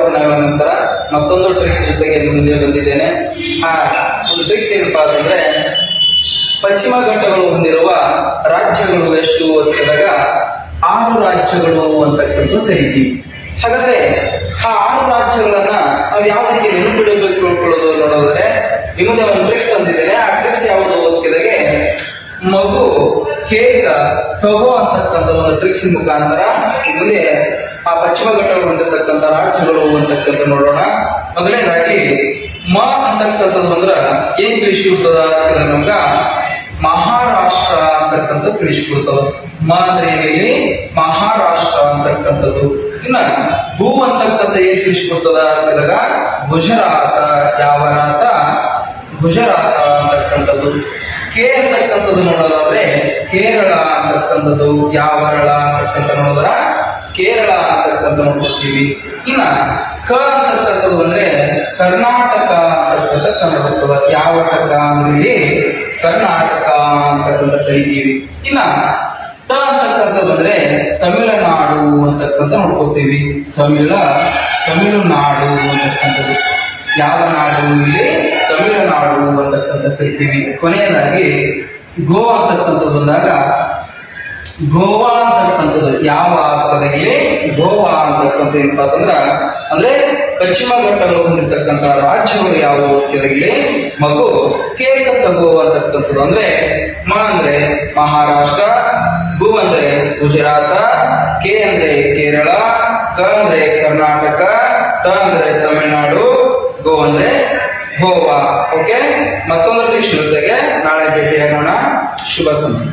ದಿನಗಳ ನಂತರ ಮತ್ತೊಂದು ಟ್ರಿಕ್ಸ್ ಜೊತೆಗೆ ಮುಂದೆ ಬಂದಿದ್ದೇನೆ. ಆ ಒಂದು ಟ್ರಿಕ್ಸ್ ಏನಪ್ಪಾ ಅಂತಂದ್ರೆ, ಪಶ್ಚಿಮ ಘಟ್ಟಗಳು ಹೊಂದಿರುವ ರಾಜ್ಯಗಳು ಎಷ್ಟು ಅಂತಂದಾಗ 6 ರಾಜ್ಯಗಳು ಅಂತಕ್ಕಂಥ ಕರಿತೀವಿ. ಹಾಗಾದ್ರೆ ಆ 6 ರಾಜ್ಯಗಳನ್ನ ನಾವು ಯಾವ ರೀತಿ ನೆನಪಿಡಬೇಕು ತಿಳ್ಕೊಳ್ಳೋದು ನೋಡೋದಾದ್ರೆ, ನಿಮ್ಮದೇ ಒಂದು ಟ್ರಿಕ್ಸ್ ತಂದಿದ್ದೇನೆ. ಆ ಟ್ರಿಕ್ಸ್ ಯಾವುದು ಓದ್ತಿದಾಗೆ ಮಗು ಕೇಕ್ ತಗೋ ಅಂತಕ್ಕಂಥ ಒಂದು ಟ್ರಿಕ್ಸ್ ಮುಖಾಂತರ ಮುಂದೆ ಆ ಪಶ್ಚಿಮ ಘಟ್ಟಗಳು ಹೊಂದಿರತಕ್ಕಂಥ ರಾಜ್ಯಗಳು ಅಂತಕ್ಕಂಥ ನೋಡೋಣ. ಮೊದಲನೇದಾಗಿ ಮ ಅಂತಕ್ಕಂಥದ್ದು ಅಂದ್ರ ಏನ್ ತಿಳಿಸ್ಕೊಡ್ತದ ನಮ್ಗ ಮಹಾರಾಷ್ಟ್ರ ಅಂತಕ್ಕಂಥ ತಿಳಿಸ್ಕೊಡ್ತದ. ಮ ಅಂದ್ರೆ ಏನಿಲ್ಲಿ ಮಹಾರಾಷ್ಟ್ರ ಅಂತಕ್ಕಂಥದ್ದು. ಇನ್ನ ಭೂ ಅಂತಕ್ಕಂಥ ಏನ್ ತಿಳಿಸ್ಕೊಡ್ತದ ಅಂದಾಗ ಗುಜರಾತ, ಯಾವರಾತ, ಗುಜರಾತ ಅಂತಕ್ಕಂಥದ್ದು. ಕೆ ಅಂತಕ್ಕಂಥದ್ದು ನೋಡೋದಾದ್ರೆ ಕೇರಳ ಅಂತಕ್ಕಂಥದ್ದು, ಯಾವರಳ ಅಂತಕ್ಕಂಥ ನೋಡಿದ್ರ ಕೇರಳ ಅಂತಕ್ಕಂಥ ನೋಡ್ಕೊಳ್ತೀವಿ. ಇನ್ನ ಕ ಅಂತಕ್ಕಂಥದ್ದು ಅಂದ್ರೆ ಕರ್ನಾಟಕ ಅಂತಕ್ಕಂಥ ಕಂಡುಬರ್ತದ. ಯಾವಟಕ ಅಂದ್ರೆ ಕರ್ನಾಟಕ ಅಂತಕ್ಕಂಥ ಕರಿತೀವಿ. ಇನ್ನ ತ ಅಂತಕ್ಕಂಥದ್ದು ಅಂದ್ರೆ ತಮಿಳುನಾಡು ಅಂತಕ್ಕಂಥ ನೋಡ್ಕೊಳ್ತೀವಿ. ತಮಿಳುನಾಡು ಅಂತಕ್ಕಂಥದ್ದು. ಯಾವ ನಾಡು ಇಲ್ಲಿ ತಮಿಳುನಾಡು ಅಂತಕ್ಕಂಥ ಕರಿತೀವಿ. ಕೊನೆಯದಾಗಿ ಗೋ ಅಂತಕ್ಕಂಥದ್ದು ಬಂದಾಗ ಗೋವಾ ಅಂತಕ್ಕಂಥದ್ದು. ಯಾವ ಪದದಲ್ಲಿ ಗೋವಾ ಅಂತಕ್ಕಂಥ ಏನಪ್ಪಾ ಅಂತಂದ್ರ ಅಂದ್ರೆ ಪಶ್ಚಿಮ ಘಟ್ಟಗಳು ಹೊಂದಿರತಕ್ಕಂಥ ರಾಜ್ಯಗಳು ಯಾವುವು ಅಂತಂದ್ರೆ ಮಗು ಕೇಕ ತಗೋ ಅಂತಕ್ಕಂಥದ್ದು. ಅಂದ್ರೆ ಮ ಅಂದ್ರೆ ಮಹಾರಾಷ್ಟ್ರ, ಗು ಅಂದ್ರೆ ಗುಜರಾತ, ಕೆ ಅಂದ್ರೆ ಕೇರಳ, ಕ ಅಂದ್ರೆ ಕರ್ನಾಟಕ, ತ ಅಂದ್ರೆ ತಮಿಳುನಾಡು, ಗೋ ಅಂದ್ರೆ ಗೋವಾ. ಓಕೆ, ಮತ್ತೊಂದು ಟ್ರಿಕ್ಸ್ ಜೊತೆಗೆ ನಾಳೆ ಭೇಟಿಯಾಗೋಣ. ಶುಭ ಸಂಜೆ.